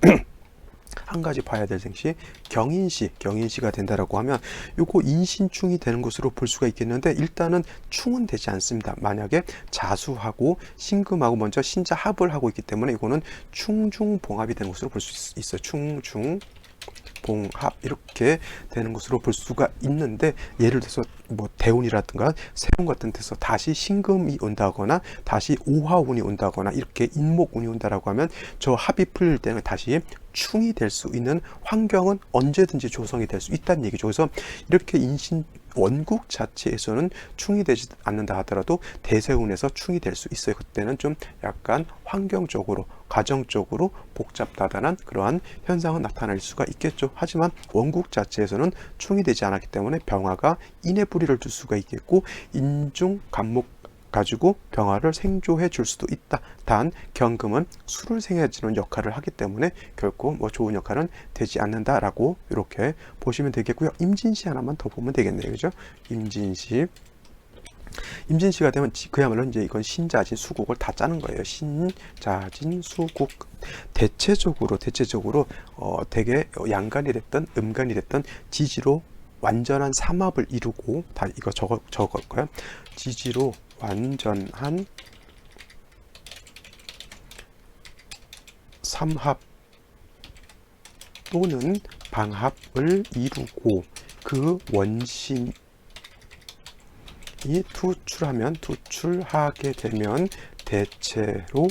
한 가지 봐야 될 생시, 경인시가 된다라고 하면 요거 인신충이 되는 것으로 볼 수가 있겠는데, 일단은 충은 되지 않습니다. 만약에 자수하고 신금하고 먼저 신자합을 하고 있기 때문에 이거는 충중봉합이 되는 것으로 볼 수 있어요. 충중봉합 이렇게 되는 것으로 볼 수가 있는데, 예를 들어서 뭐 대운이라든가 세운 같은 데서 다시 신금이 온다거나 다시 오화운이 온다거나 이렇게 인목운이 온다라고 하면 저 합이 풀릴 때는 다시 충이 될 수 있는 환경은 언제든지 조성이 될 수 있다는 얘기죠. 그래서 이렇게 원국 자체에서는 충이 되지 않는다 하더라도 대세운에서 충이 될 수 있어요. 그때는 좀 약간 환경적으로, 가정적으로 복잡다단한 그러한 현상은 나타날 수가 있겠죠. 하지만 원국 자체에서는 충이 되지 않았기 때문에 병화가 인의 뿌리를 둘 수가 있겠고, 인중 간목 가지고 병화를 생조해 줄 수도 있다. 단 경금은 수를 생해주는 역할을 하기 때문에 결코 뭐 좋은 역할은 되지 않는다라고 이렇게 보시면 되겠고요. 임진시 하나만 더 보면 되겠네요. 그죠? 임진시가 되면 그야말로 이제 이건 신자진 수국을 다 짜는 거예요. 신자진 수국. 대체적으로 되게 양간이 됐든 음간이 됐든 지지로 완전한 삼합을 이루고, 다 이거 적을까요? 지지로 완전한 삼합 또는 방합을 이루고 그 원신이 투출하게 되면 대체로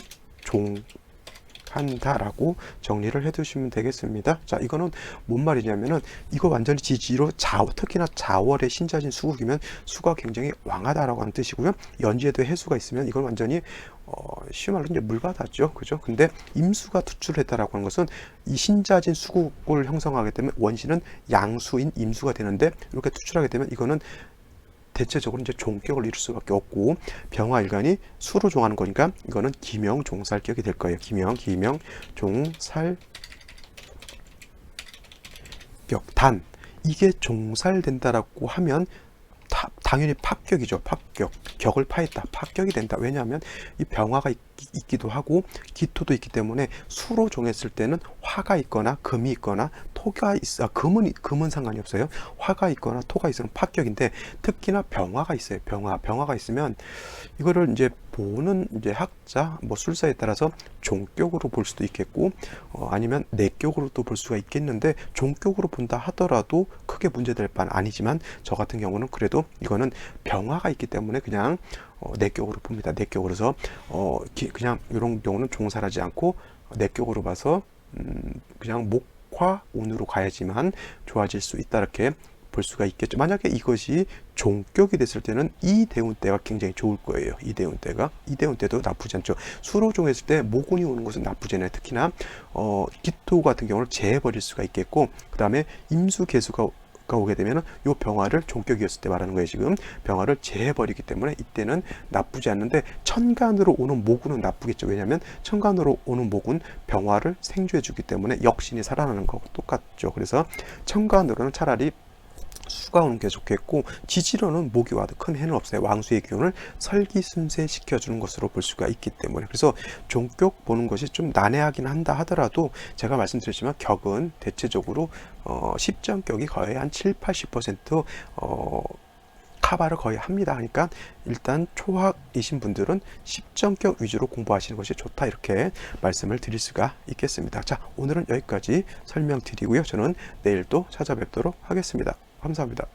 한다라고 정리를 해두시면 되겠습니다. 자, 이거는 뭔 말이냐면은 이거 완전히 지지로 특히나 자월의 신자진 수국이면 수가 굉장히 왕하다라고 하는 뜻이고요. 연지에도 해수가 있으면 이건 완전히 쉬운 말로 이제 물바다죠. 그죠? 근데 임수가 투출했다라고 하는 것은 이 신자진 수국을 형성하게 되면 원신은 양수인 임수가 되는데, 이렇게 투출하게 되면 이거는 대체적으로 이제 종격을 이룰 수밖에 없고, 병화일간이 수로 종하는 거니까 이거는 기명종살격이 될 거예요. 기명종살격. 단 이게 종살된다라고 하면 당연히 파격이죠. 격을 파했다. 파격이 된다. 왜냐하면 이 병화가 있기도 하고 기토도 있기 때문에 수로 종했을 때는 화가 있거나 금이 있거나 토가 있어. 금은 상관이 없어요. 화가 있거나 토가 있으면 파격인데, 특히나 병화가 있어요. 병화가 있으면 이거를 이제 보는 이제 학자, 뭐 술사에 따라서 종격으로 볼 수도 있겠고, 아니면 내격으로도 볼 수가 있겠는데, 종격으로 본다 하더라도 크게 문제될 바는 아니지만, 저 같은 경우는 그래도 이거는 병화가 있기 때문에 그냥 내격으로 봅니다. 내격으로서 그냥 이런 경우는 종살하지 않고 내격으로 봐서 그냥 목화운으로 가야지만 좋아질 수 있다, 이렇게 볼 수가 있겠죠. 만약에 이것이 종격이 됐을 때는 이 대운때가 굉장히 좋을 거예요. 이 대운때도 나쁘지 않죠. 수로 종했을 때 모군이 오는 것은 나쁘지 않아요. 특히나 기토 같은 경우를 제해버릴 수가 있겠고, 그 다음에 임수 개수가 오게 되면 요 병화를 종격이었을 때 말하는 거예요. 지금 병화를 제해버리기 때문에 이때는 나쁘지 않는데, 천간으로 오는 모군은 나쁘겠죠. 왜냐하면 천간으로 오는 모군 병화를 생조해주기 때문에 역신이 살아나는 거하고 똑같죠. 그래서 천간으로는 차라리 수가 오는 게 좋겠고, 지지로는 목이 와도 큰 해는 없어요. 왕수의 기운을 설기순세 시켜주는 것으로 볼 수가 있기 때문에. 그래서 종격 보는 것이 좀 난해하긴 한다 하더라도, 제가 말씀드렸지만 격은 대체적으로 십정격이 거의 한 7-80% 카바를 거의 합니다. 그러니까 일단 초학이신 분들은 십정격 위주로 공부하시는 것이 좋다, 이렇게 말씀을 드릴 수가 있겠습니다. 자, 오늘은 여기까지 설명드리고요. 저는 내일 또 찾아뵙도록 하겠습니다. 감사합니다.